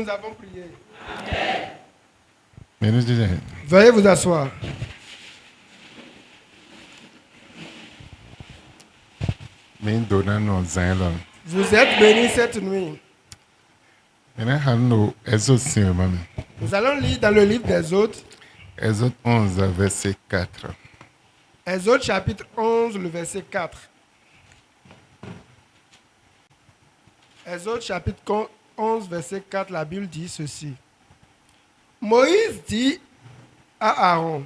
nous avons prié. Amen. Veuillez vous asseoir. Vous êtes bénis cette nuit. Nous allons lire dans le livre d'Exode. Exode 11, verset 4. Exode chapitre 11, le verset 4. Exode chapitre 11, verset 4, la Bible dit ceci. Moïse dit à Aaron,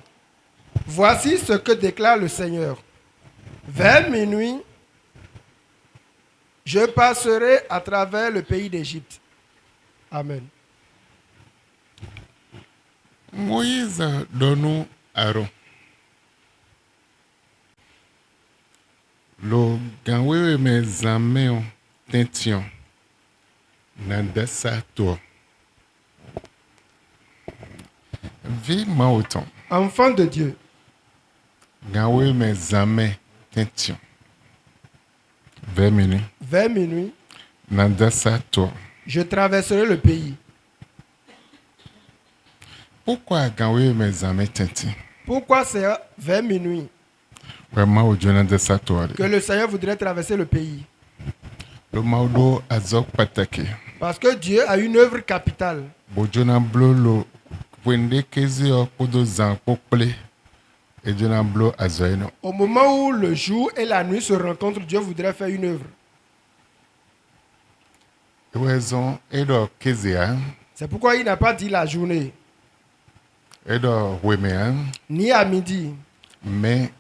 voici ce que déclare le Seigneur. Vers minuit, je passerai à travers le pays d'Égypte. Amen. Moïse donne Aaron. Lo ganwewe me zameo tention na desa to. Vi mauton. Enfant de Dieu. Ganwewe me zame tention. Vers minuit. Vers minuit. Na desa to. Je traverserai le pays. Pourquoi ganwewe me zame tention? Pourquoi c'est vers minuit que le Seigneur voudrait traverser le pays? Parce que Dieu a une œuvre capitale. Au moment où le jour et la nuit se rencontrent, Dieu voudrait faire une œuvre. C'est pourquoi il n'a pas dit la journée, ni à midi. Mais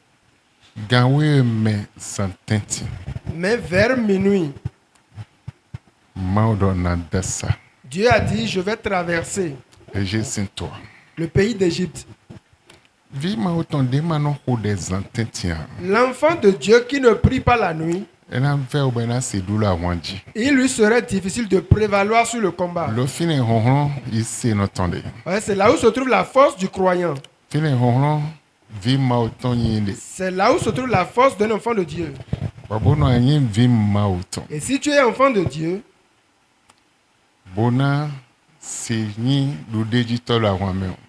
vers minuit, Dieu a dit, je vais traverser le pays d'Égypte. L'enfant de Dieu qui ne prie pas la nuit, il lui serait difficile de prévaloir sur le combat. C'est là où se trouve la force du croyant. C'est là où se trouve la force d'un enfant de Dieu. Et si tu es enfant de Dieu,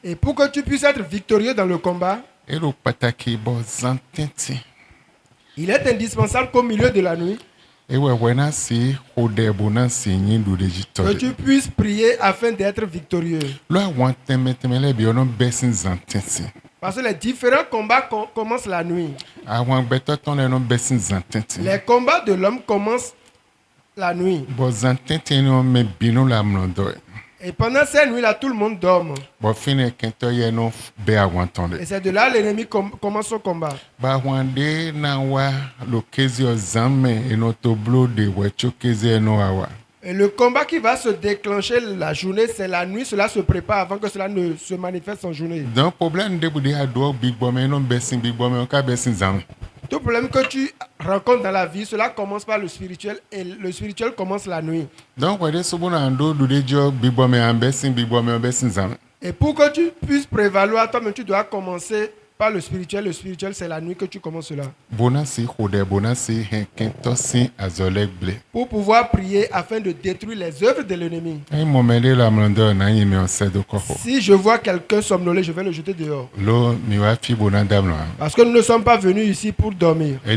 et pour que tu puisses être victorieux dans le combat, il est indispensable qu'au milieu de la nuit, que tu puisses prier afin d'être victorieux. Parce que les différents combats commencent la nuit. Les combats de l'homme commencent la nuit. Et pendant ces nuits-là, tout le monde dort. Et c'est de là que l'ennemi commence son combat. Et le combat qui va se déclencher la journée, c'est la nuit. Cela se prépare avant que cela ne se manifeste en journée. Tout problème que tu rencontres dans la vie, cela commence par le spirituel et le spirituel commence la nuit. Et pour que tu puisses prévaloir, toi-même tu dois commencer par le spirituel c'est la nuit que tu commences cela. Pour pouvoir prier afin de détruire les œuvres de l'ennemi. Si je vois quelqu'un somnoler, je vais le jeter dehors. Parce que nous ne sommes pas venus ici pour dormir. Et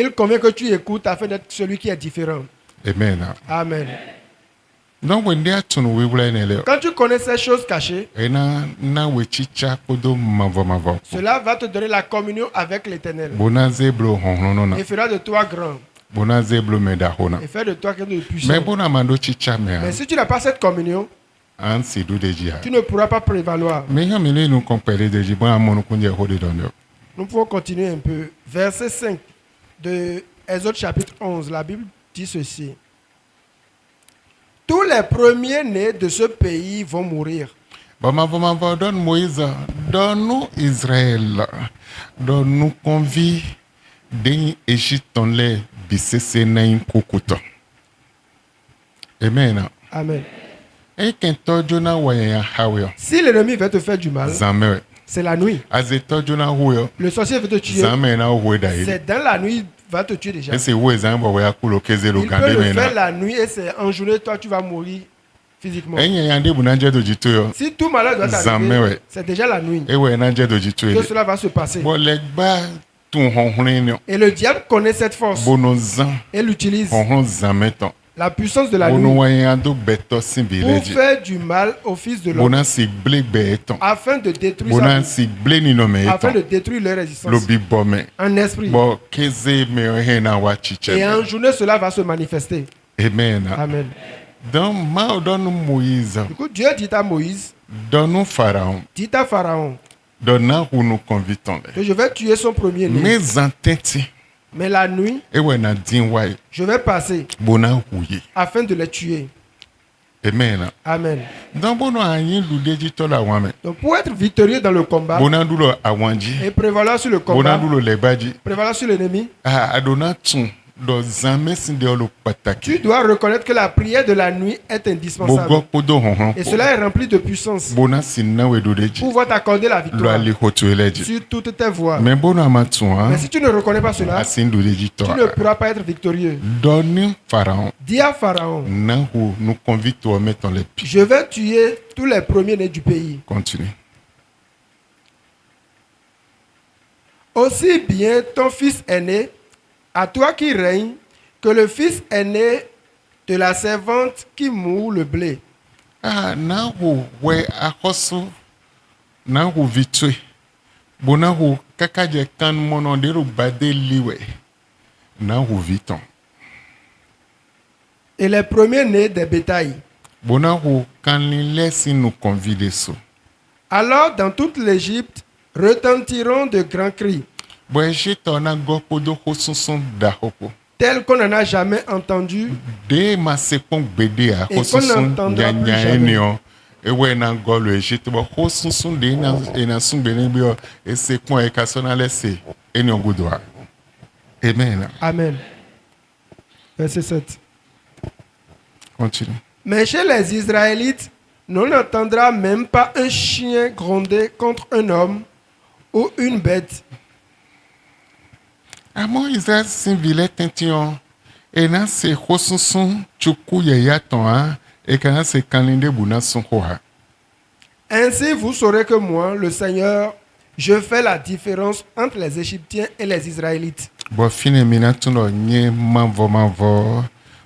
il convient que tu écoutes afin d'être celui qui est différent. Amen. Amen. Quand tu connais ces choses cachées, cela va te donner la communion avec l'Éternel. Et fera de toi grand. Et faire de toi quelqu'un de puissant. Mais si tu n'as pas cette communion, tu ne pourras pas prévaloir. Nous pouvons continuer un peu. Verset 5 de Exode chapitre 11, la Bible dit ceci. Tous les premiers-nés de ce pays vont mourir. Donne Moïse, donne-nous Israël, donne-nous convie d'Égypte, les bissécés naïm kokuto. Amen. Amen. Si l'ennemi veut te faire du mal, c'est la nuit. Le sorcier veut te tuer. C'est dans la nuit va te tuer déjà. Il peut le faire la nuit et c'est en journée, toi tu vas mourir physiquement. Si tout malheur doit t'arriver, c'est déjà la nuit que cela va se passer. Et le diable connaît cette force et l'utilise. La puissance de la nuit pour faire du mal au fils de l'homme afin de détruire afin de détruire leur résistance en esprit. Et en journée, cela va se manifester. Amen. Amen. Du coup, Dieu dit à Moïse, dit à Pharaon que je vais tuer son premier-né. Mais la nuit, je vais passer afin de les tuer. Amen. Amen. Donc pour être victorieux dans le combat et prévaloir sur le combat, prévaloir sur l'ennemi, tu dois reconnaître que la prière de la nuit est indispensable. Et cela est rempli de puissance pour pouvoir t'accorder la victoire sur toutes tes voies. Mais si tu ne reconnais pas cela, tu ne pourras pas être victorieux. Dis à Pharaon, je vais tuer tous les premiers-nés du pays. Continue. Aussi bien ton fils aîné, à toi qui règne, que le fils aîné de la servante qui moud le blé. Et les premiers-nés des bétails. Alors dans toute l'Égypte retentiront de grands cris, tel qu'on n'en a jamais entendu et qu'on n'entendra plus jamais. Amen. Amen. Verset 7. Continue. Mais chez les Israélites, on n'entendra même pas un chien gronder contre un homme ou une bête. Amo Israël sinvile tention et na se khosunsun chuku ya ton et kana se kanlinde buna son koha. Ainsi vous saurez que moi, le Seigneur, je fais la différence entre les Égyptiens et les Israélites. Bo fine mina tuno nye mavo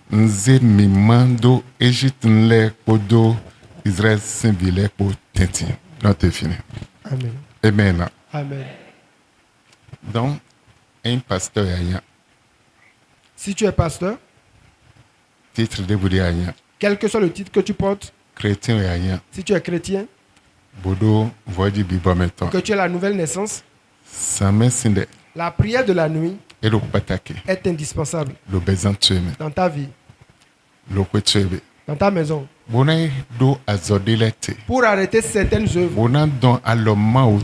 nze mimando Égypte nle podo Israël sinvile po tenti. Non te fini. Amen. Amen. Amen. Donc un pasteur yaya. Si tu es pasteur, titre de boudi yaya. Quel que soit le titre que tu portes, chrétien yaya. Si tu es chrétien, bodo voidi bibometo. Que tu es la nouvelle naissance, samesinde. La prière de la nuit est indispensable dans ta vie, dans ta maison. Pour arrêter certaines œuvres,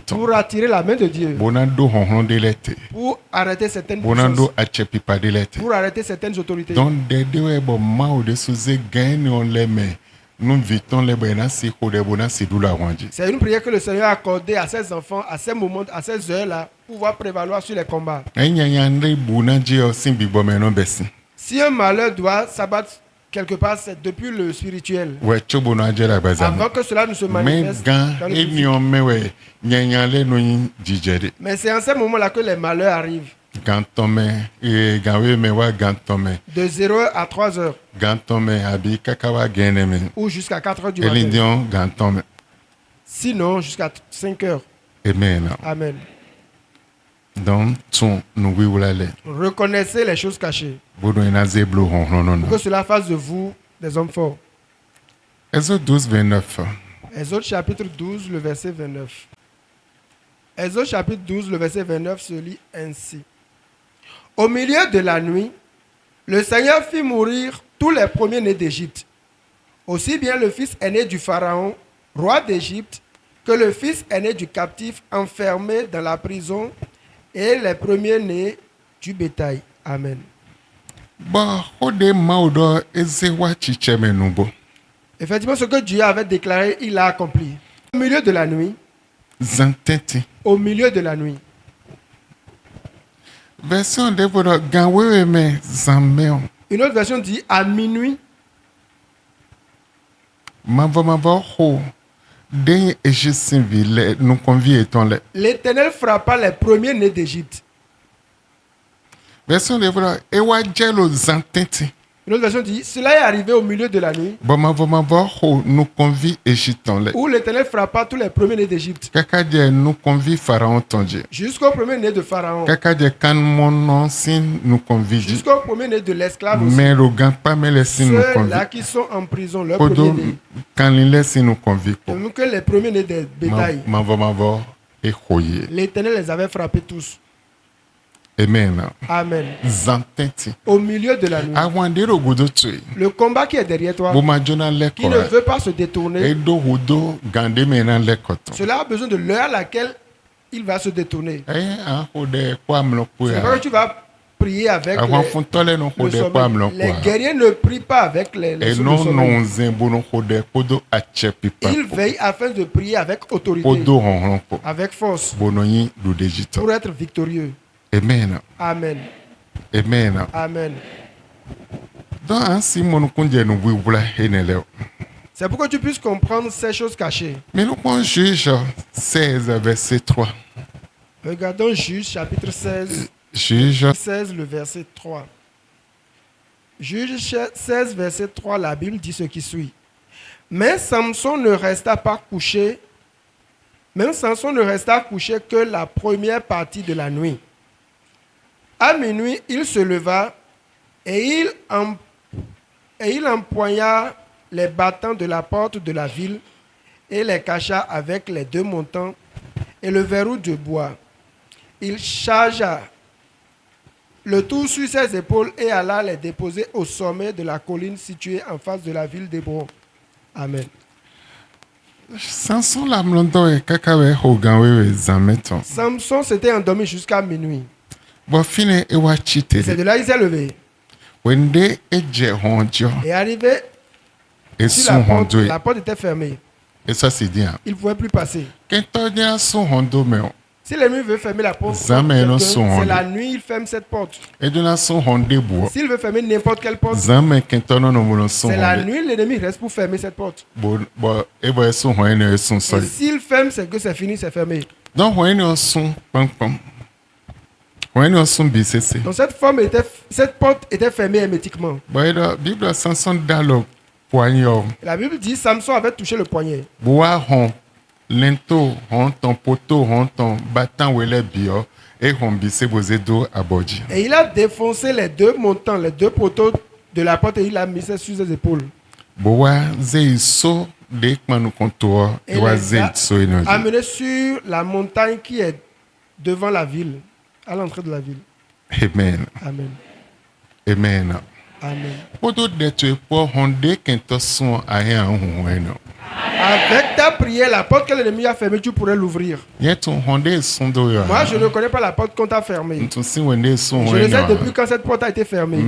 pour attirer la main de Dieu, pour arrêter certaines puissances, pour arrêter certaines autorités. C'est une prière que le Seigneur a accordée à ses enfants, à ces moments, à ces heures-là, pour pouvoir prévaloir sur les combats. Si un malheur doit s'abattre quelque part, c'est depuis le spirituel. Avant que cela ne se manifeste dans le physique. Mais c'est en ces moments-là que les malheurs arrivent. De 0 à 3 heures. Ou jusqu'à 4 heures du matin. Sinon, jusqu'à 5 heures. Amen. Amen. Donc, reconnaissez les choses cachées. Pour que cela fasse de vous des hommes forts. Exode 12, 29. Exode chapitre 12, le verset 29. Exode chapitre 12, le verset 29 se lit ainsi. Au milieu de la nuit, le Seigneur fit mourir tous les premiers-nés d'Égypte, aussi bien le fils aîné du Pharaon, roi d'Égypte, que le fils aîné du captif enfermé dans la prison et les premiers-nés du bétail. Amen. Effectivement, ce que Dieu avait déclaré, il l'a accompli. Au milieu de la nuit, au milieu de la nuit, Version de votre ganwe me zameo. Une autre version dit à minuit. Mavo ho. Den Égyptien ville nous convie étant là. L'Éternel frappa les premiers-nés d'Égypte. Version de votre ewa jelo zantenti. Une autre version dit cela est arrivé au milieu de la nuit. Nous convie Égyptien là. Où l'Éternel frappa tous les premiers-nés d'Égypte. Kaka nous convie Pharaon tonje. Jusqu'au premier-né de Pharaon. Kaka kan mon ancien nous convie. Jusqu'au premier-né de l'esclave aussi. Mais regarde pas mais les signes nous convie. Ceux-là qui sont en prison, leur premier-né. Quand les laisse nous convie. Donc que les premiers-nés des bétails. L'Éternel les avait frappés tous. Amen. Amen. Zantenti. Au milieu de la nuit. Le combat qui est derrière toi, qui ne veut pas se détourner, cela a besoin de l'heure à laquelle il va se détourner. C'est pas que tu vas prier avec le sommeil. Les guerriers ne prient pas avec les sommeil. Ils veillent afin de prier avec autorité, avec force, pour être victorieux. Amen. Amen. Amen. Amen. C'est pour que tu puisses comprendre ces choses cachées. Mais nous prenons Juge 16, verset 3. Regardons Juge chapitre 16. Juge 16, le verset 3. Juge 16, verset 3, la Bible dit ce qui suit. Mais Samson ne resta pas couché. Même Samson ne resta couché que la première partie de la nuit. À minuit, il se leva et il empoigna les battants de la porte de la ville et les cacha avec les deux montants et le verrou de bois. Il chargea le tout sur ses épaules et alla les déposer au sommet de la colline située en face de la ville d'Hébron. Amen. Samson s'était endormi jusqu'à minuit. C'est de là qu'il s'est levé. Et arrivé sur la porte était fermée. Et ça c'est bien. Il ne pouvait plus passer. Si l'ennemi veut fermer la porte, c'est la nuit, il ferme cette porte. S'il veut fermer n'importe quelle porte, c'est la nuit, l'ennemi reste pour fermer cette porte. Et s'il ferme, c'est que c'est fini, c'est fermé. Donc cette porte était fermée hermétiquement. La Bible dit Samson avait touché le poignet. Et il a défoncé les deux montants, les deux poteaux de la porte et il a mis ça sur ses épaules. Et les a amené sur la montagne qui est devant la ville, à l'entrée de la ville. Amen. Amen. Amen. Amen. Avec ta prière, la porte que l'ennemi a fermée, tu pourrais l'ouvrir. Moi, je ne connais pas la porte qu'on t'a fermée. Je le sais depuis quand cette porte a été fermée.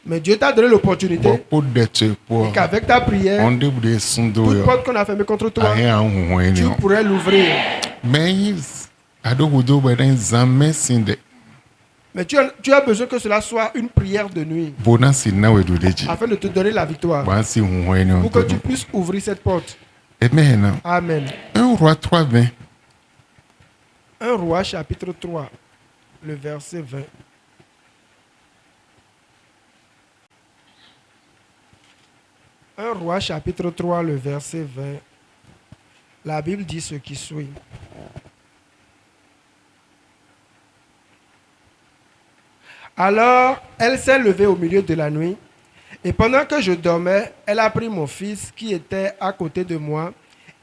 Mais Dieu t'a donné l'opportunité et qu'avec ta prière, toute porte qu'on a fermée contre toi, tu pourrais l'ouvrir. Mais tu as besoin que cela soit une prière de nuit afin de te donner la victoire pour que tu puisses ouvrir cette porte. Amen. Amen. 1 Roi 3, 20. 1 Roi chapitre 3, le verset 20. Un Roi chapitre 3, le verset 20. La Bible dit ce qui suit. Alors, elle s'est levée au milieu de la nuit, et pendant que je dormais, elle a pris mon fils qui était à côté de moi,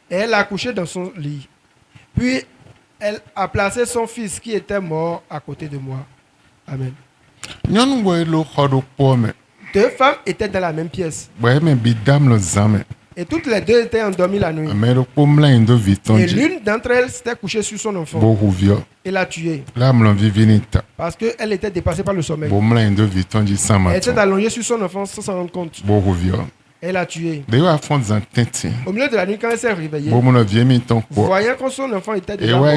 et elle l'a couché dans son lit. Puis, elle a placé son fils qui était mort à côté de moi. Amen. Deux femmes étaient dans la même pièce. Et toutes les deux étaient endormies la nuit. Et l'une d'entre elles s'était couchée sur son enfant et l'a tué. Parce qu'elle était dépassée par le sommeil. Elle était allongée sur son enfant sans s'en rendre compte. Elle l'a tué. Au milieu de la nuit, quand elle s'est réveillée, voyant que son enfant était déjà mort,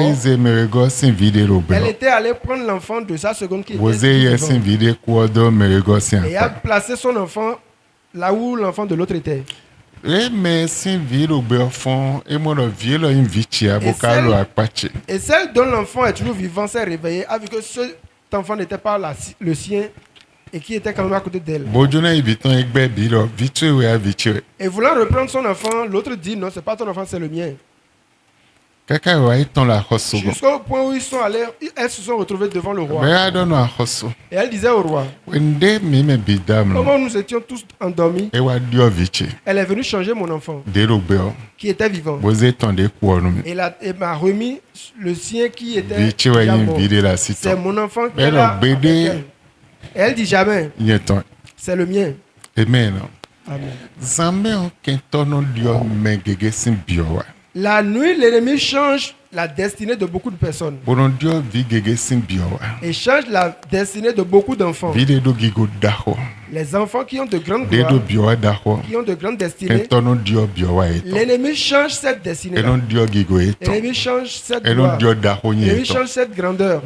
elle était allée prendre l'enfant de sa seconde qui était vivant, et a placé son enfant là où l'enfant de l'autre était. Et celle dont l'enfant est toujours vivant s'est réveillée, a vu que cet enfant n'était pas le sien et qui était quand même à côté d'elle. Et voulant reprendre son enfant, l'autre dit non, c'est pas ton enfant, c'est le mien. Jusqu'au point où ils sont allés, elles se sont retrouvées devant le roi. Et elle disait au roi, comment nous étions tous endormis, elle est venue changer mon enfant qui était vivant. Et elle m'a remis le sien qui était déjà mort. C'est mon enfant qui est là avec elle. Et elle dit jamais, c'est le mien. Amen. Amen. La nuit, l'ennemi change la destinée de beaucoup de personnes. Et change la destinée de beaucoup d'enfants. Les enfants qui ont de grandes gloires, qui ont de grandes destinées, l'ennemi change cette destinée. L'ennemi change cette gloire. L'ennemi change cette grandeur.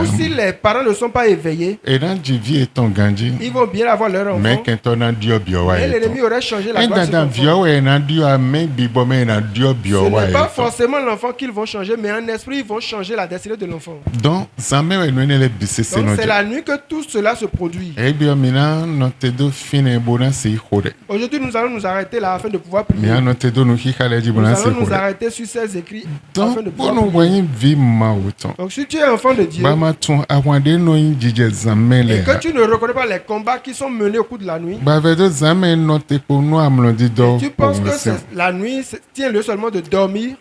Ou si les parents ne sont pas éveillés, ils vont bien avoir leur enfant. Mais l'ennemi aurait changé la gloire de cet enfant. Ce n'est pas forcément l'enfant qu'ils vont changer, mais en esprit, ils vont changer la destinée de l'enfant. Donc, c'est la nuit que tout cela se produit. Aujourd'hui, nous allons nous arrêter là afin de pouvoir prier. Nous allons nous arrêter sur ces écrits afin de pouvoir prier. Donc, si tu es enfant de Dieu et que tu ne reconnais pas les combats qui sont menés au cours de la nuit, et tu penses que la nuit tient lieu seulement de dormir,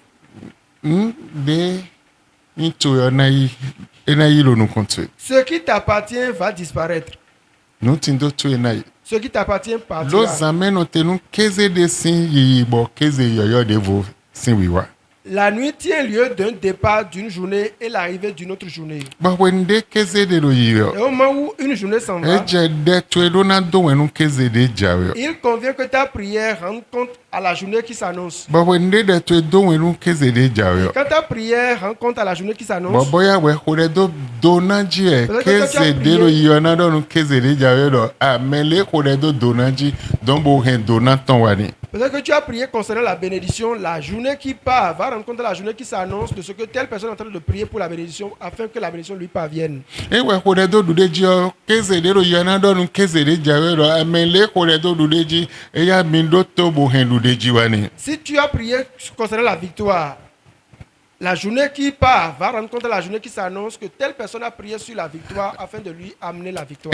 ce qui t'appartient va disparaître. Ce qui t'appartient partira. La nuit tient lieu d'un départ d'une journée et l'arrivée d'une autre journée. Et au moment où une journée s'en va, il convient que ta prière rende compte à la journée qui s'annonce. Quand ta prière rend compte à la journée qui s'annonce, peut-être que tu as prié concernant la bénédiction, la journée qui part va rendre compte à la journée qui s'annonce de ce que telle personne est en train de prier pour la bénédiction afin que la bénédiction lui parvienne. Si tu as prié concernant la victoire, la journée qui part va rendre compte à la journée qui s'annonce que telle personne a prié sur la victoire afin de lui amener la victoire.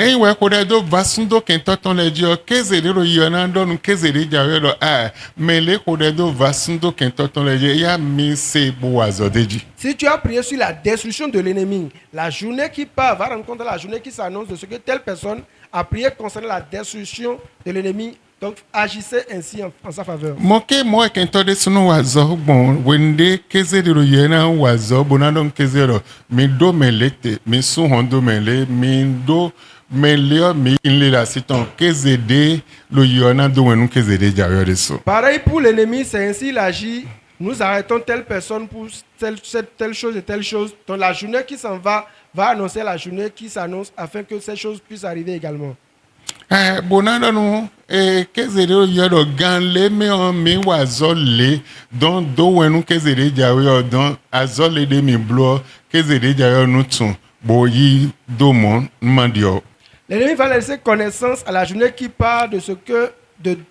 Si tu as prié sur la destruction de l'ennemi, la journée qui part va rendre compte à la journée qui s'annonce de ce que telle personne a prié concernant la destruction de l'ennemi. Donc, agissez ainsi en sa faveur. Pareil pour l'ennemi, c'est ainsi il agit. Nous arrêtons telle personne pour telle chose et telle chose. Donc, la journée qui s'en va annoncer la journée qui s'annonce afin que ces choses puissent arriver également. L'ennemi va laisser connaissance à la journée qui part de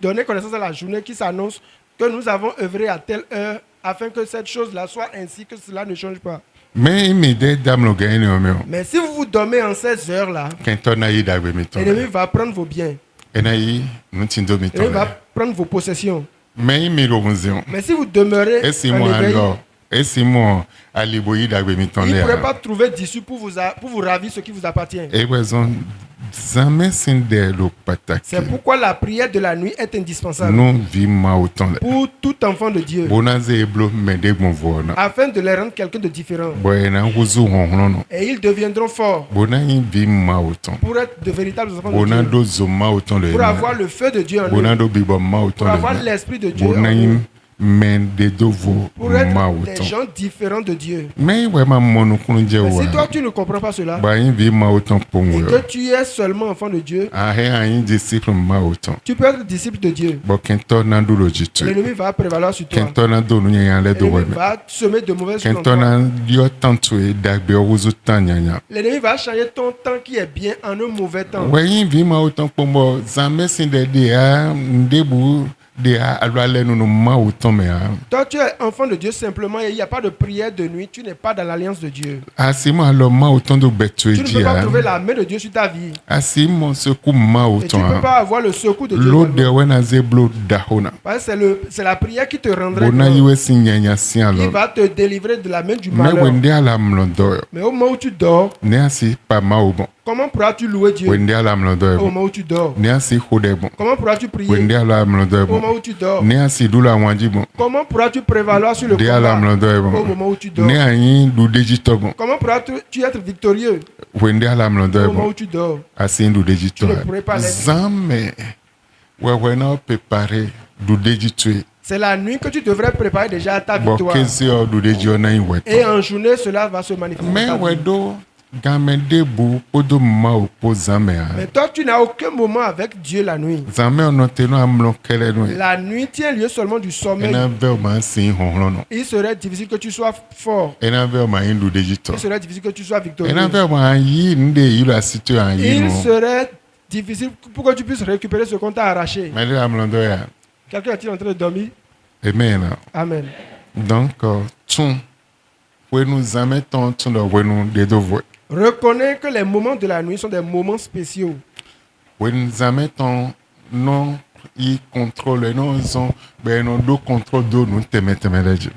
donner connaissance à la journée qui s'annonce que nous avons œuvré à telle heure afin que cette chose-là soit ainsi, que cela ne change pas. Mais si vous dormez en ces heures-là, l'ennemi va prendre vos biens. L'ennemi va prendre vos possessions. Mais si vous demeurez en éveil, il ne pourrait pas trouver d'issue pour vous ravir ce qui vous appartient. C'est pourquoi la prière de la nuit est indispensable pour tout enfant de Dieu, afin de les rendre quelqu'un de différent. Et ils deviendront forts pour être de véritables enfants de Dieu, pour avoir le feu de Dieu en eux, pour avoir l'esprit de Dieu en eux, pour être des gens différents de Dieu. Mais si toi tu ne comprends pas cela et que tu es seulement enfant de Dieu, tu peux être disciple de Dieu. L'ennemi va prévaloir sur toi. L'ennemi va semer de mauvaises choses en toi. L'ennemi va changer ton temps qui est bien en un mauvais temps. Toi, tu es enfant de Dieu simplement et il n'y a pas de prière de nuit. Tu n'es pas dans l'alliance de Dieu. Tu ne peux pas trouver la main de Dieu sur ta vie. Et tu ne peux pas avoir le secours de Dieu. Parce que c'est la prière qui te rendrait grand, qui va te délivrer de la main du malheur. Mais au moment où tu dors, comment pourras-tu louer Dieu au moment où tu dors? Comment pourras-tu prier au moment où tu dors? Comment pourras-tu prévaloir sur le combat au moment où tu dors? Comment pourras-tu être victorieux au moment où tu dors? Tu ne pourrais pas l'être. C'est la nuit que tu devrais préparer déjà à ta victoire. Et en journée, cela va se manifester. Mais toi, tu n'as aucun moment avec Dieu la nuit. La nuit tient lieu seulement du sommeil. Il serait difficile que tu sois fort. Il serait difficile que tu sois victorieux. Il serait difficile pour que tu puisses récupérer ce qu'on t'a arraché. Quelqu'un est-il en train de dormir? Amen. Amen. Donc, reconnais que les moments de la nuit sont des moments spéciaux.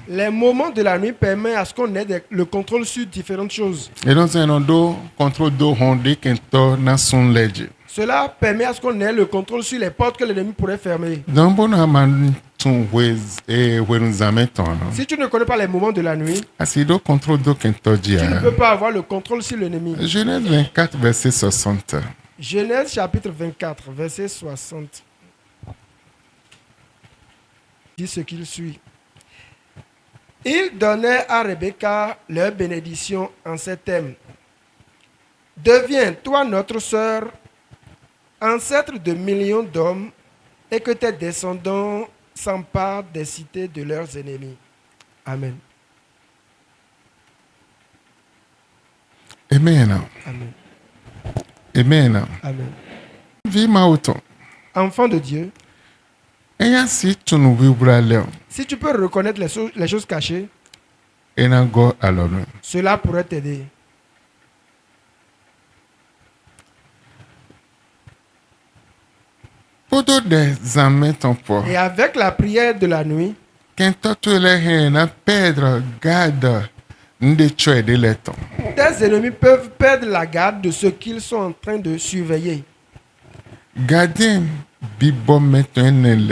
Les moments de la nuit permettent à ce qu'on ait le contrôle sur différentes choses. Cela permet à ce qu'on ait le contrôle sur les portes que l'ennemi pourrait fermer. Si tu ne connais pas les moments de la nuit, tu ne peux pas avoir le contrôle sur l'ennemi. Genèse 24, verset 60. Genèse chapitre 24, verset 60. Dit ce qu'il suit. Il donnait à Rebecca leur bénédiction en ces termes. Deviens, toi, notre sœur, ancêtre de millions d'hommes, et que tes descendants s'emparent des cités de leurs ennemis. Amen. Amen. Amen. Amen. Amen. Enfant de Dieu, si tu peux reconnaître les choses cachées, cela pourrait t'aider. Et avec la prière de la nuit, tes ennemis peuvent perdre la garde de ce qu'ils sont en train de surveiller.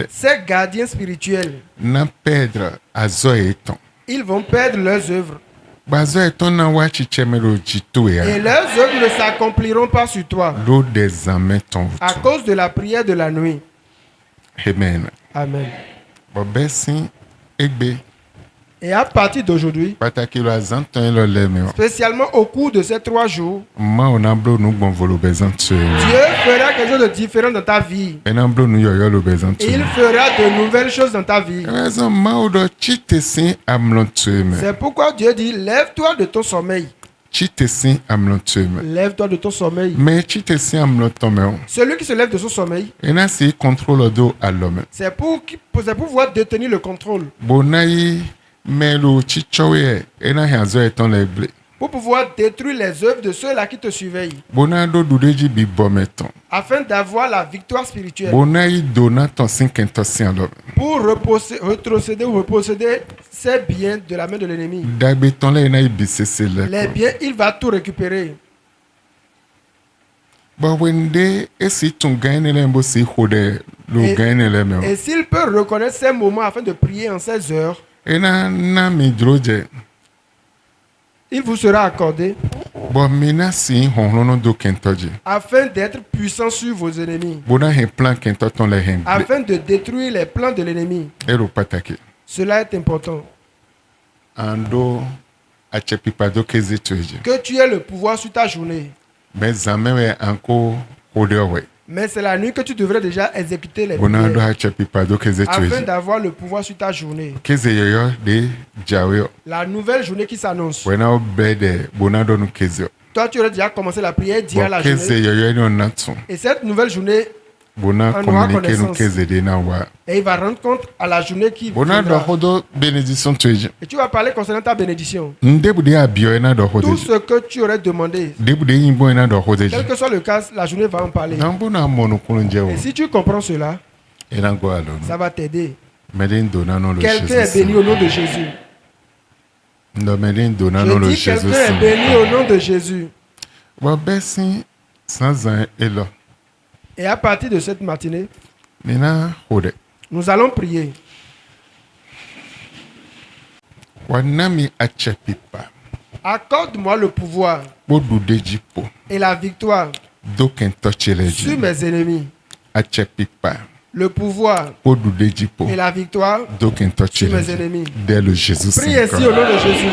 Ces gardiens spirituels, ils vont perdre leurs œuvres. Et leurs œuvres ne s'accompliront pas sur toi à cause de la prière de la nuit. Amen. Amen. Et à partir d'aujourd'hui, spécialement au cours de ces 3 jours, Dieu fera quelque chose de différent dans ta vie. Et il fera de nouvelles choses dans ta vie. C'est pourquoi Dieu dit, lève-toi de ton sommeil. Lève-toi de ton sommeil. Celui qui se lève de son sommeil, c'est pour pouvoir détenir le contrôle. Pour pouvoir détruire les œuvres de ceux-là qui te surveillent. Afin d'avoir la victoire spirituelle. Pour retrocéder ou reposséder ces biens de la main de l'ennemi. Les biens, il va tout récupérer. Et s'il peut reconnaître ces moments afin de prier en 16 heures, il vous sera accordé afin d'être puissant sur vos ennemis, afin de détruire les plans de l'ennemi. Cela est important. Que tu aies le pouvoir sur ta journée. Mais c'est la nuit que tu devrais déjà exécuter les prières afin d'avoir le pouvoir sur ta journée. La nouvelle journée qui s'annonce. Toi, tu aurais déjà commencé la prière d'hier la journée. Et cette nouvelle journée, on aura connaissance. Et il va rendre compte à la journée qui viendra. Et tu vas parler concernant ta bénédiction. Tout ce que tu aurais demandé, quel que soit le cas, la journée va en parler. Et si tu comprends cela, ça va t'aider. Quelqu'un est béni au nom de Jésus. Je dis quelqu'un est béni au nom de Jésus. Et à partir de cette matinée, nous allons prier. Accorde-moi le pouvoir et la victoire sur mes ennemis. Le pouvoir et la victoire sur mes ennemis. Prie ainsi au nom de Jésus.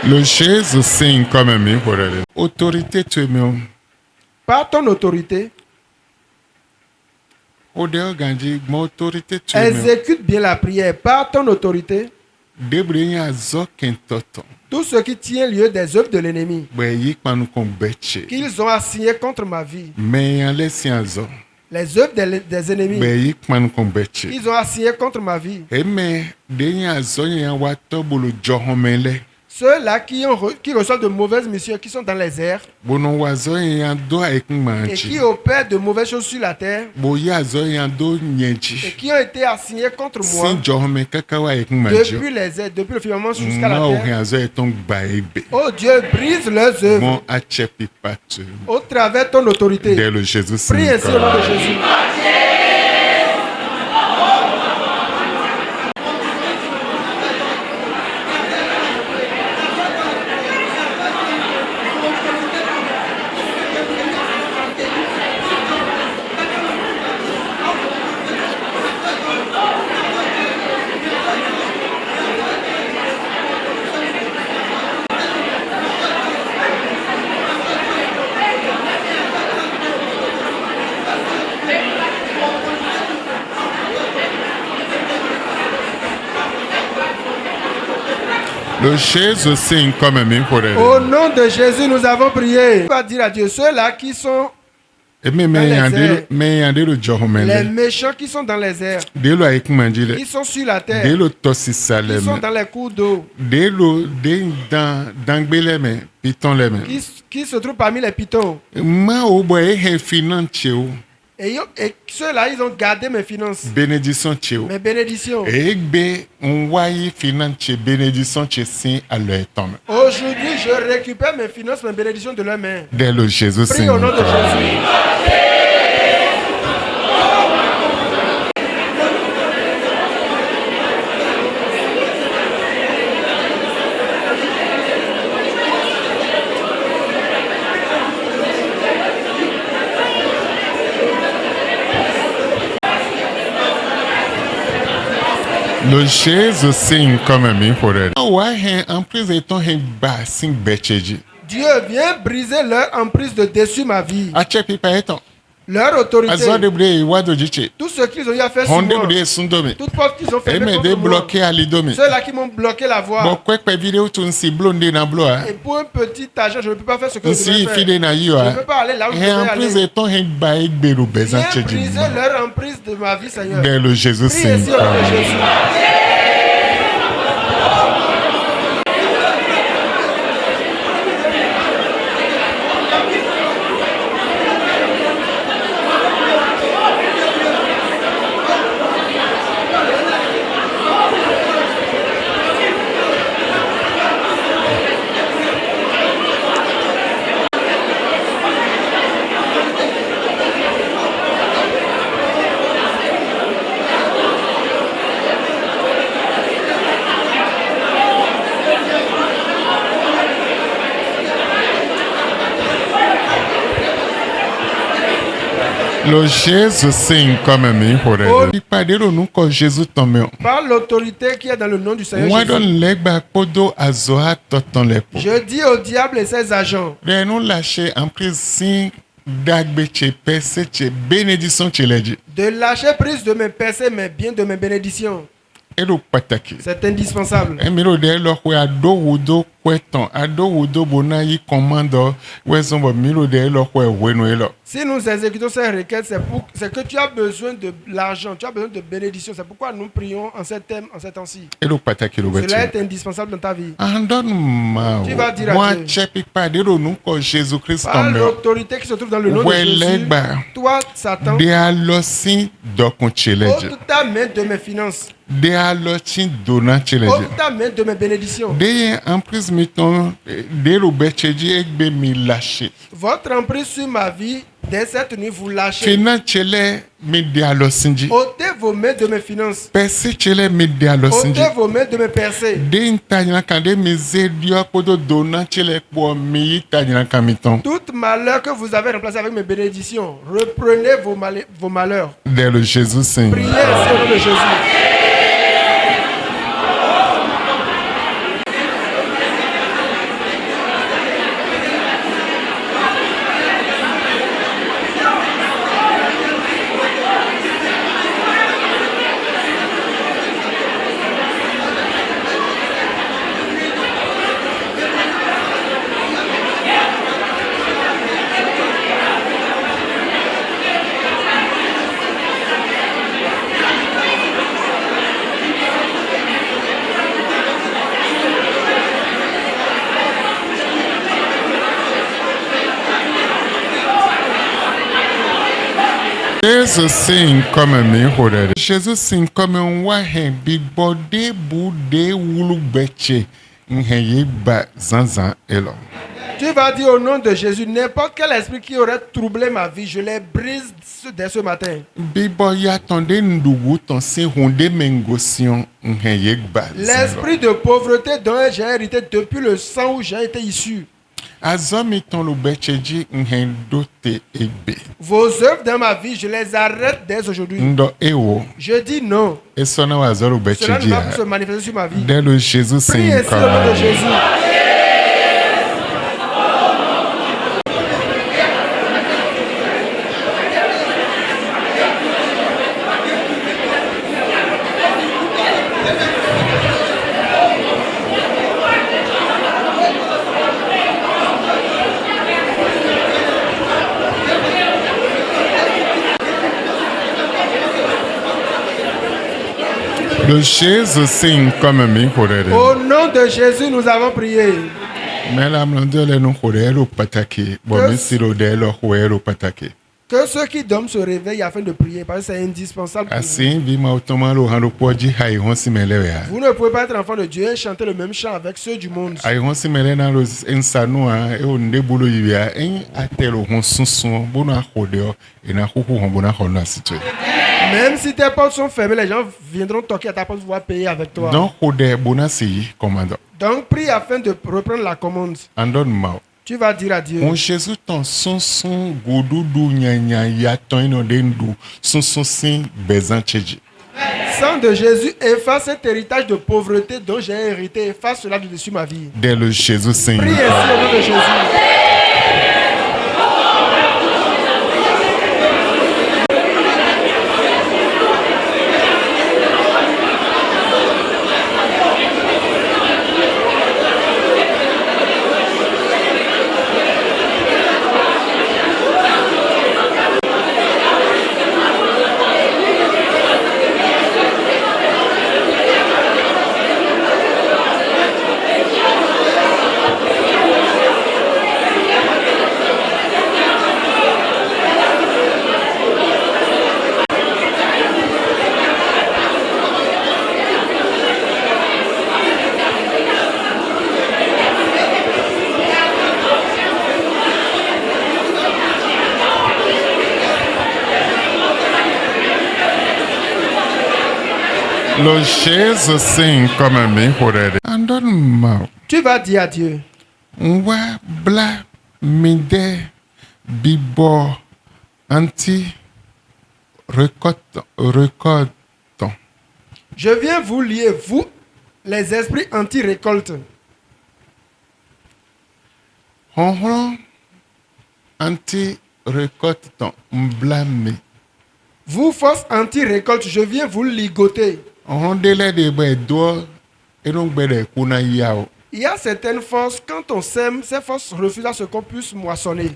Le Jésus signe comme mi pour elle. Autorité tu me. Par ton autorité, exécute bien la prière. Par ton autorité, tout ce qui tient lieu des œuvres de l'ennemi, qu'ils ont assigné contre ma vie, les œuvres des ennemis, ils ont assigné contre ma vie. Ceux-là qui reçoivent de mauvaises missions, qui sont dans les airs, et qui opèrent de mauvaises choses sur la terre, et qui ont été assignés contre moi, depuis les airs, depuis le firmament jusqu'à la terre. Oh Dieu, brise leurs œuvres au travers de ton autorité. Prie ainsi au nom de Jésus. Le Jésus signe comme mi pour elle. Au nom de Jésus, nous avons prié. On va dire à Dieu, ceux-là qui sont dans les airs, les méchants qui sont dans les airs, qui sont sur la terre, qui sont dans les cours d'eau, qui se trouvent parmi les pitons. Et ceux-là, ils ont gardé mes finances. Bénédiction. Mes bénédictions. Aujourd'hui, je récupère mes finances, mes bénédictions de leurs mains. Prie au nom de Jésus. Le Jésus signe comme mi pour elle. En plus de ton bas signe Dieu vient briser leur emprise de dessus ma vie. Leur autorité. Tout ce qu'ils ont eu à faire sur moi. Toutes portes qu'ils ont fermées contre moi. Ceux-là qui m'ont bloqué la voie. Et pour un petit argent, je ne peux pas faire ce que je devrais faire. Je ne peux pas aller là où je devrais aller. Viens briser leur emprise de ma vie, Seigneur. Dès le Jésus Saint. Le Jésus Saint comme mi hore. Jésus tombé. Par l'autorité qui est dans le nom du Seigneur Jésus. Je dis au diable et ses agents. De lâcher prise de mes percées, mais bien de mes bénédictions. C'est indispensable. Si nous exécutons ces requêtes, c'est que tu as besoin de l'argent, tu as besoin de bénédiction. C'est pourquoi nous prions en ces thèmes, en ces temps-ci. Cela est indispensable dans ta vie. Tu vas dire à Dieu, par l'autorité qui se trouve dans le nom de Jésus, toi, Satan, ôte ta main de mes finances. Ôte ta main de mes bénédictions. Votre emprise sur ma vie, dès cette nuit, vous lâchez. Ôtez vos mains de mes finances. Ôtez vos mains de mes percées. Tout malheur que vous avez remplacé avec mes bénédictions, reprenez vos malheurs. Dès le Jésus Saint. Priez au nom de Jésus. Jésus Saint comme mi hore. Jésus Saint comme wahen big body bude wulubeche nheye ba zanzan elo. Tu vas dire au nom de Jésus, n'importe quel esprit qui aurait troublé ma vie, je les brise dès ce matin. L'esprit de pauvreté dont j'ai hérité depuis le sang où j'ai été issu. Vos œuvres dans ma vie, je les arrête dès aujourd'hui. Je dis non. Cela ne va plus se manifester sur ma vie. Dès le Jésus Saint. Prie ainsi au nom de Jésus. Le Jésus Saint comme mi hore. Au nom de Jésus, nous avons prié. Que ceux qui dorment se réveillent afin de prier, parce que c'est indispensable pour vous. Vous ne pouvez pas être enfant de Dieu et chanter le même chant avec ceux du monde. Même si tes portes sont fermées, les gens viendront toquer à ta porte pour pouvoir payer avec toi. Donc prie afin de reprendre la commande. Tu vas dire à Dieu. Sang de Jésus, efface cet héritage de pauvreté dont j'ai hérité. Efface cela de dessus ma vie. Dès le Jésus Saint. Prie ainsi au nom de Jésus. Le Jésus sing comme un mec. Tu vas dire à Dieu. Wa bla mide bibo anti record. Je viens vous lier, vous, les esprits anti-récolte. Anti-récolte blâme. Vous, force anti-récolte, je viens vous ligoter. Il y a certaines forces, quand on sème, ces forces refusent à ce qu'on puisse moissonner.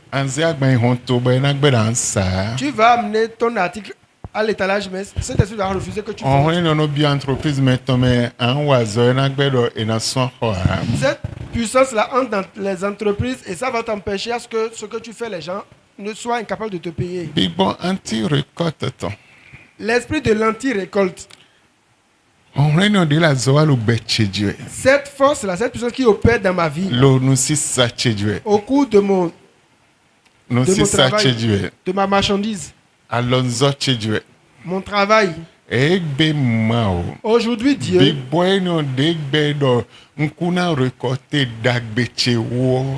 Tu vas amener ton article à l'étalage, mais cet esprit va refuser que tu Cette puissance-là entre dans les entreprises et ça va t'empêcher à ce que ce que tu fais, les gens ne soient incapables de te payer. L'esprit de l'anti-récolte. Cette force-là, cette puissance qui opère dans ma vie, au cours de mon travail, de ma marchandise, mon travail. Aujourd'hui, Dieu,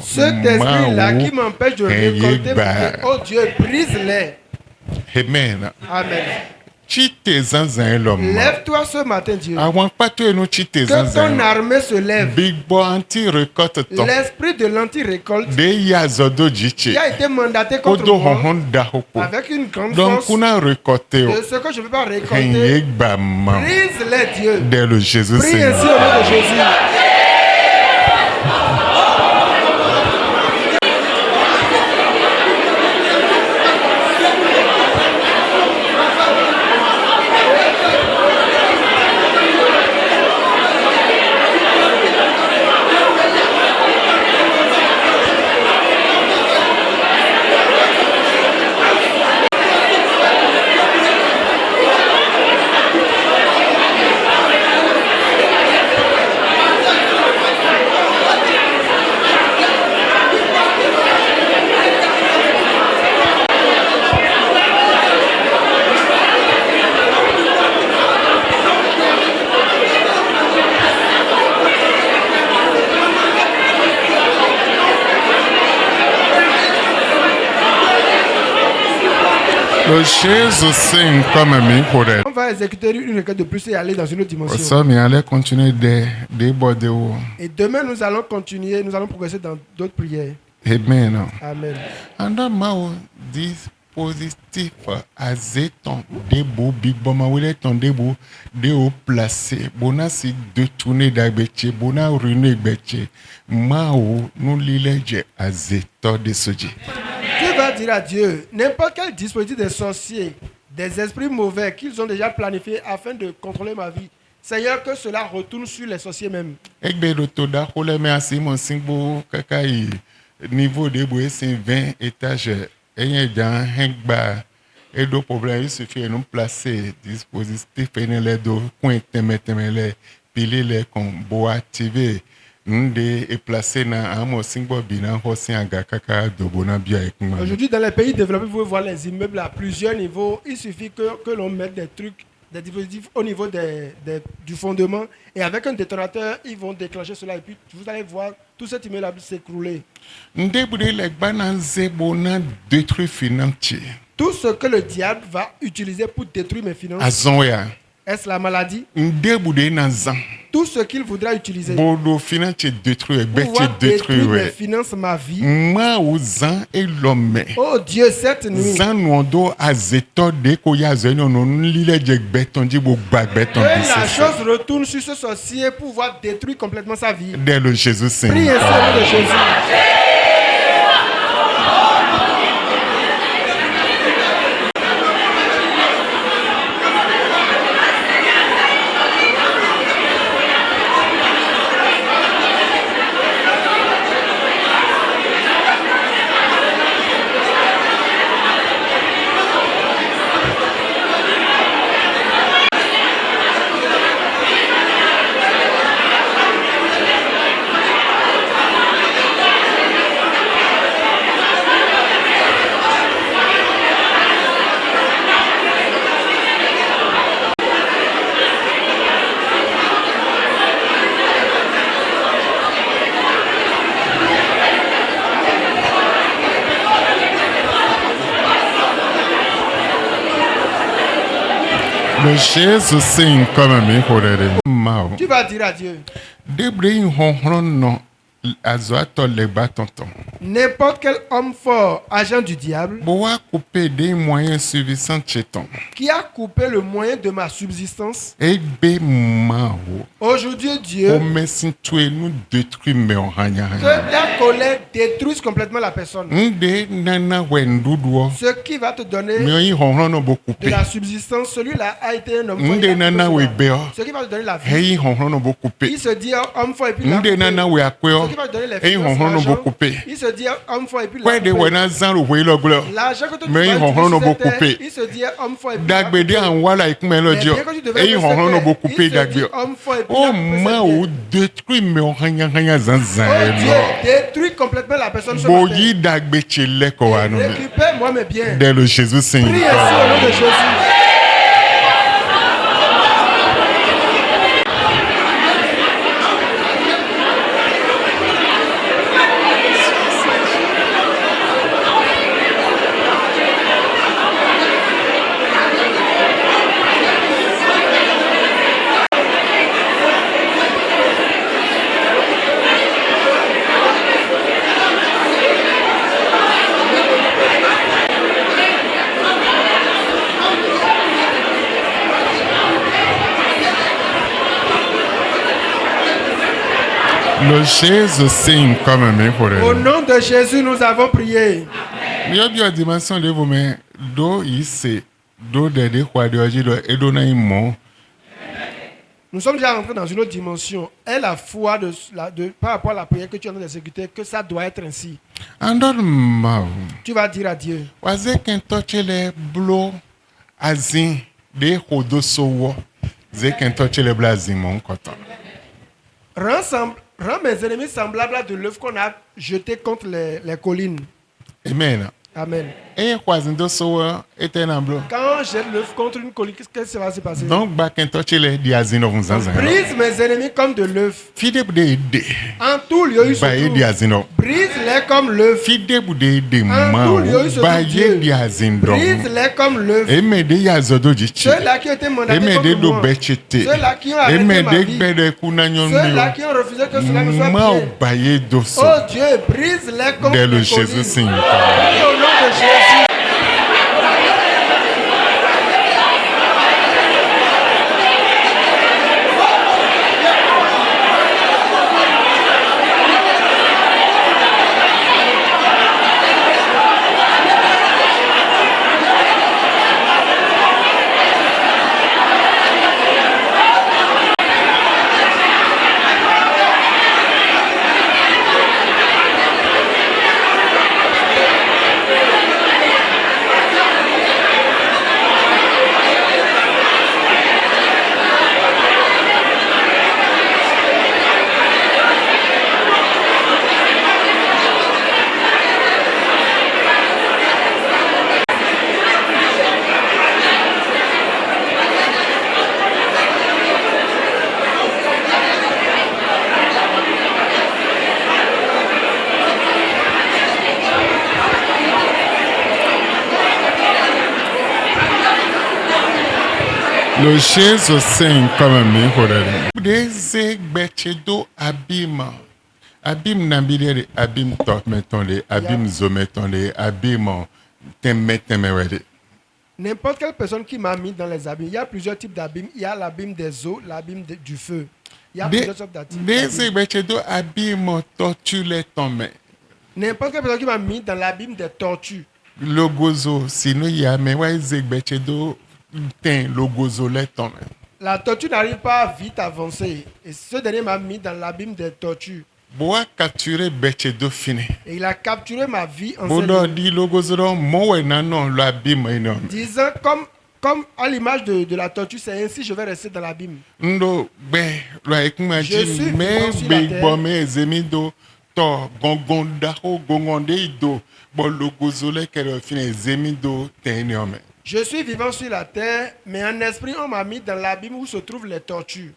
cet esprit-là qui m'empêche de récolter, oh Dieu, brise-les. Amen. Amen. Lève-toi ce matin, Dieu. Que ton armée se lève. L'esprit de l'anti-récolte qui a été mandaté contre moi avec une grande force de ce que je ne peux pas récolter. Brise-les, Dieu. Prie ainsi au nom de Jésus. On va exécuter une requête de plus et aller dans une autre dimension. Et demain, nous allons continuer, nous allons progresser dans d'autres prières. Amen. Amen. Positif azeton debo big boma wele ton debo de o placé bona si détourner d'agbeche bona ruiner gbeche mao nous lileje azeton de soji. Tu vas dire à Dieu n'importe quel dispositif des sorciers, des esprits mauvais qu'ils ont déjà planifié afin de contrôler ma vie. Seigneur, que cela retourne sur les sorciers même. Egbe rotoda kole me asi mon singbo kakai niveau de boe 20 étages. Et dans un problème, il suffit de nous placer dispositif et les deux coins les piler les combos activés. Nous de placer dans un single bilan aussi un gakaka de bonabia. Aujourd'hui, dans les pays développés, vous pouvez voir les immeubles à plusieurs niveaux. Il suffit que l'on mette des trucs, des dispositifs au niveau du fondement et avec un détonateur, ils vont déclencher cela et puis vous allez voir tout cet immeuble s'écrouler. Tout ce que le diable va utiliser pour détruire mes finances. Est-ce la maladie? Tout ce qu'il voudra utiliser pour détruire mes finances, ma vie. Oh Dieu, cette nuit, que la chose retourne sur ce sorcier pour pouvoir détruire complètement sa vie. Priez au nom de Jésus. Le Jésus signe comme mi horere. Tu vas dire à Dieu. Debre honron non azoato le batonton. N'importe quel homme fort, agent du diable, Boa couper des moyens suffisants cheton. qui a coupé le moyen de ma subsistance. Ebe mao. Aujourd'hui, Dieu, Omesin tué nous détruit mais on hanya. que ta colère détruise complètement la personne. Nde nana wenduduo. Ce qui va te donner Mais honron no bo de couper. la subsistance, celui-là a été un homme fort. Nde il a nana coupé cela. webeo. Ce qui va te donner la vie. Hey honron no bo couper. Il se dit homme fort et puis la Nde nana we akweo. Ce qui va te donner les Hey finances, honron no bo l'argent. couper. Il se dit homme fort et puis Kwa de wena zan ro lo glo. l'argent que tu Mais vas ils honron no bo utiliser, couper. il se dit homme fort et puis Dagbede an wala ikume lo dio. Hey honron no bo couper dagbeo. Oh ma o détruit mais on hanya zanzan Dieu lo. détruit complètement la personne ce Boyi matin. dagbe chele ko anu. Récupère-moi mes biens. Dès le Jésus signe. Prie ainsi au nom de Jésus. Le Jésus signe comme mi horere. Au nom de Jésus, nous avons prié. Yo bio dimension de vous mais do ici do de kwa de oji do edo na imo. Nous sommes déjà rentrés dans une autre dimension. Et la foi par rapport à la prière que tu es en train d'exécuter, que ça doit être ainsi. Andor ma. Tu vas dire à Dieu. Waze ken tochele blo azin de hodo sowo. Ze ken tochele blo azin mon koton. Rends mes ennemis semblables à de l'œuf qu'on a jeté contre les collines. Amen. Amen. Et kwazin do sowo eten amblo. Quand on jette l'œuf contre une colline, qu'est-ce qui va se passer? Donc ba ken tochele di azin no vunzanzan. Brise mes ennemis comme de l'œuf. Fide de de. En tout lieu, ils se Ba e di trouvent. azin no. Brise-les comme l'œuf. Fide de En ma. tout lieu, ils se Ba trouvent. ye Dieu. di azin do. Brise-les comme l'œuf. Eme de ya zodo jichi. Ceux-là qui ont été mandatés Eme de contre do moi. bechete. Ceux-là qui ont arrêté Eme ma de vie. gbede kuna nyon Ceux-là mi. qui ont refusé que cela ne soit Ma bien. baye doso. Oh Dieu, brise-les comme Dès le les Jésus collines. signe. Prie au nom de Jésus. Le Jésus signe comme mi horere. Deze gbechedo abima. Abim nambile abim top metonde, abim zo metonde, abim temme wede. N'importe quelle personne qui m'a mis dans les abîmes, il y a plusieurs types d'abîmes. Il y a l'abîme des eaux, l'abîme du feu. Il y a plusieurs sortes d'abîmes. Deze gbechedo abim tortue tombe. N'importe quelle personne qui m'a mis dans l'abîme des tortues. Logozo sino ya me wa zegbechedo ten logozo le tombe. La tortue n'arrive pas vite à avancer. Et ce dernier m'a mis dans l'abîme des tortues. Boa capturer bechedo fini. Et il a capturé ma vie en Bodo di logozo mo we nanon lo abim ino. disant comme à l'image de la tortue, c'est ainsi je vais rester dans l'abîme. Ndo be lo ekuma ji me be bo me zemido to gongonda ho gongonde ido bo logozo le kere fini zemido teniome. Je suis vivant sur la terre, mais en esprit, on m'a mis dans l'abîme où se trouvent les tortues.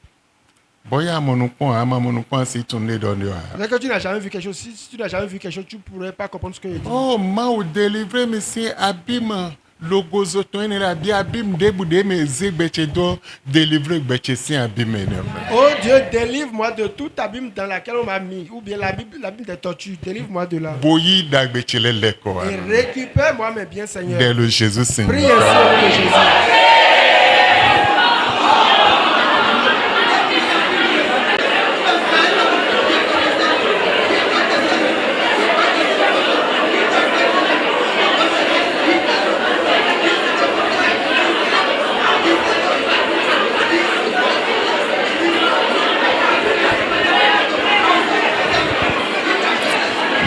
Boya monopon ama monopon si tourner dans le. C'est que tu n'as jamais vu quelque chose. Si tu n'as jamais vu quelque chose, tu ne pourrais pas comprendre ce que je dis. Oh, ma ou délivrer monsieur abîme logozo to ene la bi abim de bude me zegbeche do délivrer gbeche si abim ene. Oh Dieu, délivre-moi de tout abîme dans laquelle on m'a mis, ou bien l'abîme des tortures, délivre-moi de là. Boyi da gbeche le leko. Et récupère-moi mes biens, Seigneur. Dès le Jésus Seigneur. Prie ainsi au nom de Jésus.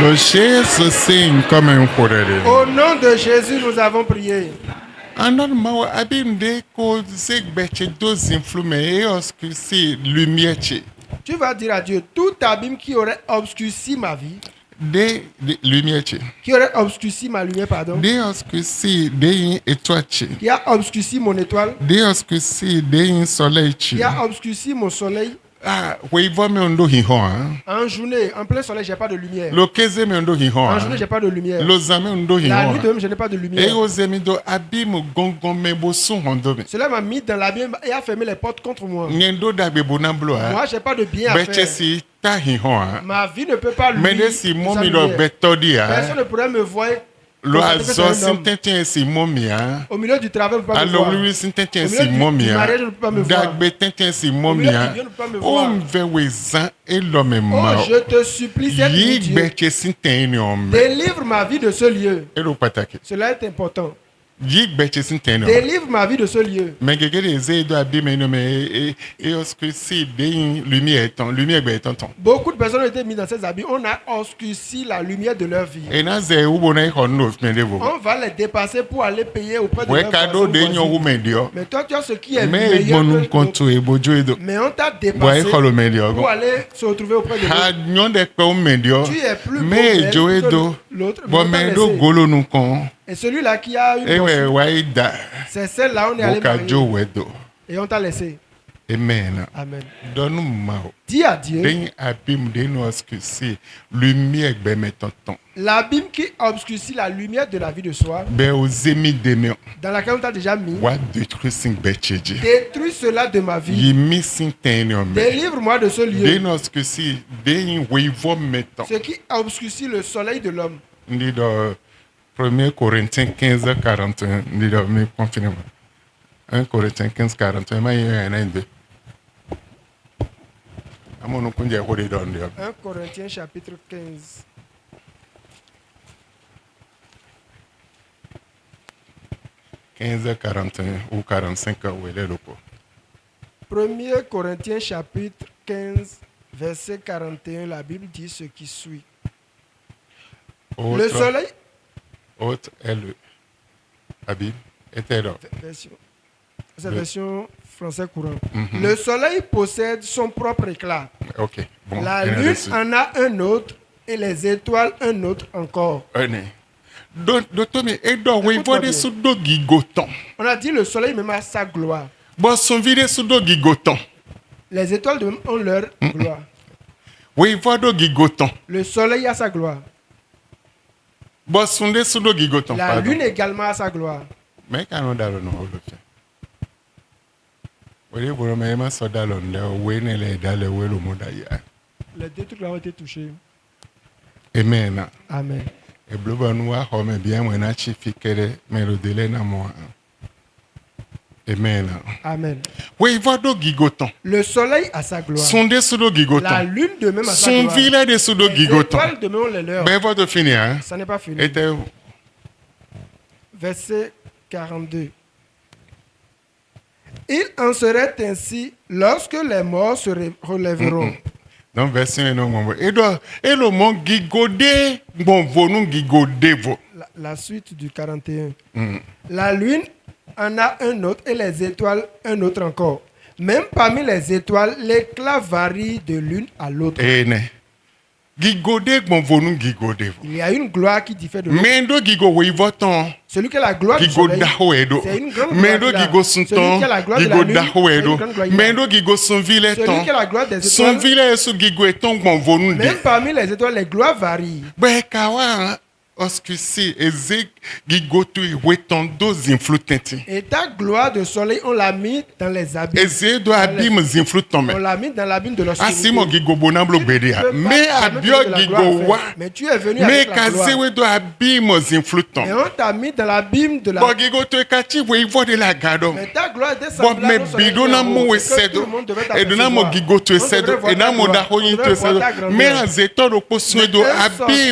Le Jésus signe comme un courrier. Au nom de Jésus, nous avons prié. Tu vas dire à Dieu, tout abîme qui aurait obscurci ma vie, qui aurait obscurci ma lumière, pardon, qui a obscurci mon étoile, qui a obscurci mon soleil. En journée, en plein soleil, j'ai pas de lumière. En journée, j'ai pas de lumière. La nuit de même, je n'ai pas de lumière. Cela m'a mis dans l'abîme et a fermé les portes contre moi. Moi, j'ai pas de bien à faire. Ma vie ne peut pas luire. Personne ne pourrait me voir. Au milieu du travail, on ne peut pas me voir. Au milieu du mariage, on ne peut pas me voir. Au milieu du vieux, on ne peut pas me voir. Oh, je te supplie, cette nuit, Dieu, délivre ma vie de ce lieu. Cela est important. Délivre ma vie de ce lieu. Beaucoup de personnes ont été mises dans ces habits. On a obscurci la lumière de leur vie. On va les dépasser pour aller payer auprès de leurs voisins. Mais toi, tu as ce qui est meilleur. Mais on t'a dépassé pour aller se retrouver auprès de l'autre. Tu es plus beau que l'autre. Et celui-là qui a une c'est celle-là où on est allé marier. Et on t'a laissé. Amen. Amen. Donne-moi. Dis à Dieu. L'abîme qui obscurcit la lumière de la vie de soi, dans laquelle on t'a déjà mis, détruis cela de ma vie. Délivre-moi de ce lieu. Ce qui obscurcit le soleil de l'homme. 1 Corinthiens 15, 41. 1 Corinthiens 15, 41. 1 Corinthiens chapitre 15. « 41 ou 45, où est le pot. 1 Corinthiens chapitre 15, verset 41, la Bible dit ce qui suit. Le soleil... Autre est la Bible était là. C'est la version français courant. Le soleil possède son propre éclat. Okay. Bon, la lune en a un autre et les étoiles un autre encore. On a dit le soleil même a sa gloire. Les étoiles de même ont leur gloire. Le soleil a sa gloire. La lune également a sa gloire. Les deux trucs ont été touchés. Amen. Amen. Amen. Amen. Le soleil a sa gloire. La lune de même a sa gloire. Les étoiles de même ont les leurs. Ça n'est pas fini. Verset 42. Il en serait ainsi lorsque les morts se relèveront. Donc, verset la suite du 41. La lune en a un autre et les étoiles un autre encore. Même parmi les étoiles, l'éclat varie de l'une à l'autre. Il y a une gloire qui diffère de l'autre. Celui qui a la gloire du soleil, c'est une grande gloire. Celui qui a la gloire de la nuit, c'est une grande gloire. Celui qui a la gloire des étoiles, même parmi les étoiles, les gloires varient. Et ta gloire de soleil, on l'a mis dans les abîmes. On l'a mis dans l'abîme de l'obscurité. Mais tu es venu avec la gloire. Et on t'a mis dans l'abîme de la gloire. Mais ta gloire était semblable au soleil. Tout le monde devait t'apercevoir. Mais un sorcier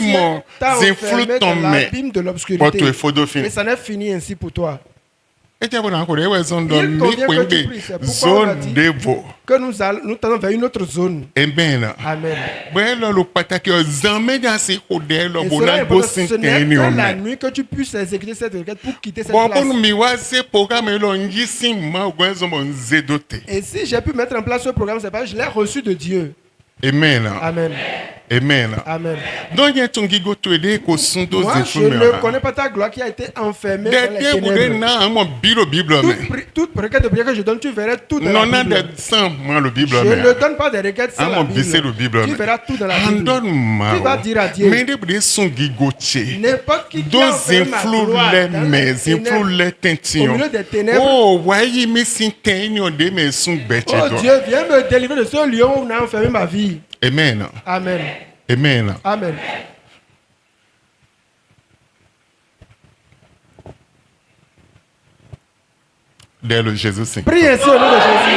t'a enfermé dans l'abîme de l'obscurité. Et ça n'est fini ainsi pour toi. Il convient que tu pries. C'est pourquoi on a dit que nous allons vers une autre zone. Amen. Amen. Et cela est important. Ce n'est que la nuit que tu puisses exécuter cette requête pour quitter cette place. Et si j'ai pu mettre en place ce programme, c'est parce que je l'ai reçu de Dieu. Amen. Amen. Amen. Amen. Donc, moi, je ne connais pas ta gloire qui a été enfermée dans les ténèbres. Toute requête de prière que je donne, tu verras tout dans la Bible. Je ne donne pas des requêtes sans la Bible. Tu verras tout dans la Bible. Tu vas dire à Dieu. N'importe qui a enfermé ma gloire dans les ténèbres, au milieu des ténèbres. Oh Dieu, viens me délivrer de ce lion où on a enfermé ma vie. Amen. Amen. Amen. Amen. Dès le Jésus-Saint. Prie ainsi au nom de Jésus.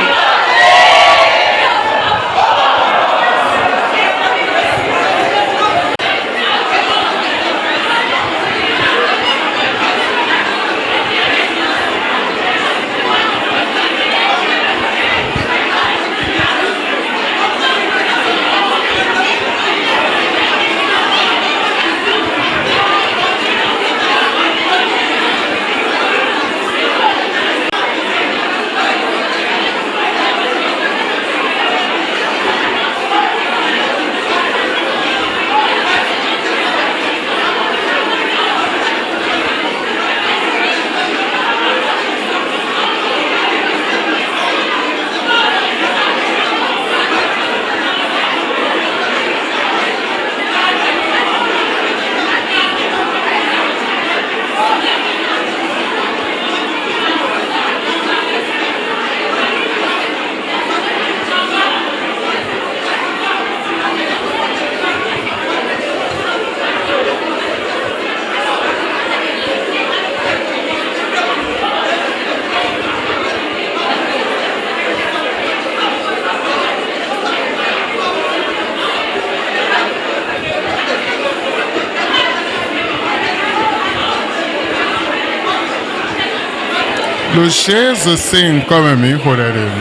Le Jésus-Saint comme un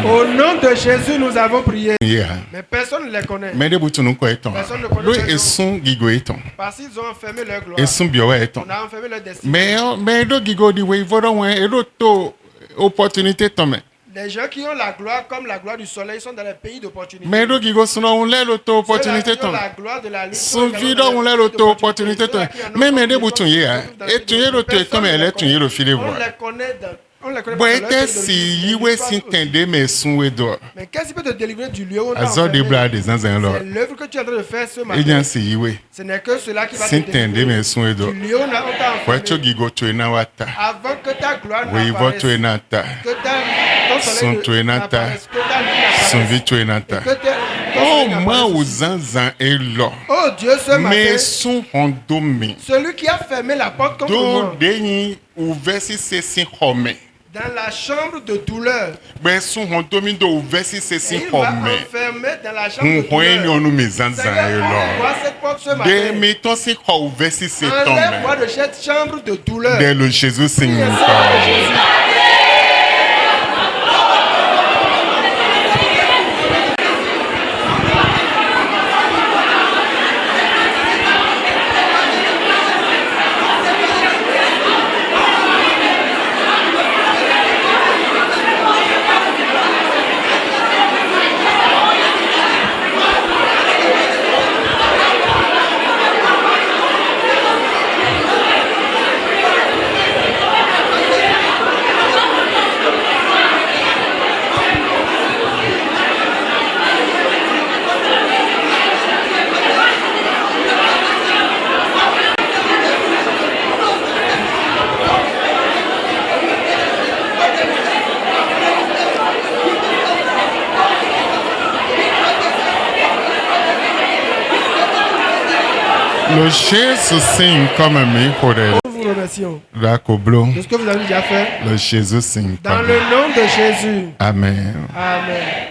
au nom de Jésus, nous avons prié. Mais personne ne les connaît. Personne ne connaît leur nom. Parce qu'ils ont enfermé leur gloire. On a enfermé leur destinée. Les gens qui ont la gloire comme la gloire du soleil sont dans les pays d'opportunité. Ceux qui ont la gloire de la lune sont dans les pays d'opportunité. On les connaît dans... Mais qu'est-ce qui peut te délivrer du lieu où on t'a enfermé? C'est l'œuvre que tu es en train de faire ce matin. Ce n'est que cela qui va te délivrer du lieu où on t'a enfermé. Avant que ta gloire n'apparaisse, que ton soleil n'apparaisse, que ta lune n'apparaisse, oh Dieu, ce matin, celui qui a fermé la porte contre moi, dans la chambre de douleur. Il m'a enfermé dans la chambre de douleur. Seigneur, ouvre cette porte ce matin. Enlève-moi de cette chambre de douleur. Dès le Jésus-Saint. Le Jésus signe comme mi pour nous vous remercions Rakoblo. de ce que vous avez déjà fait. Le Jésus signe. Dans le nom de Jésus. Amen. Amen.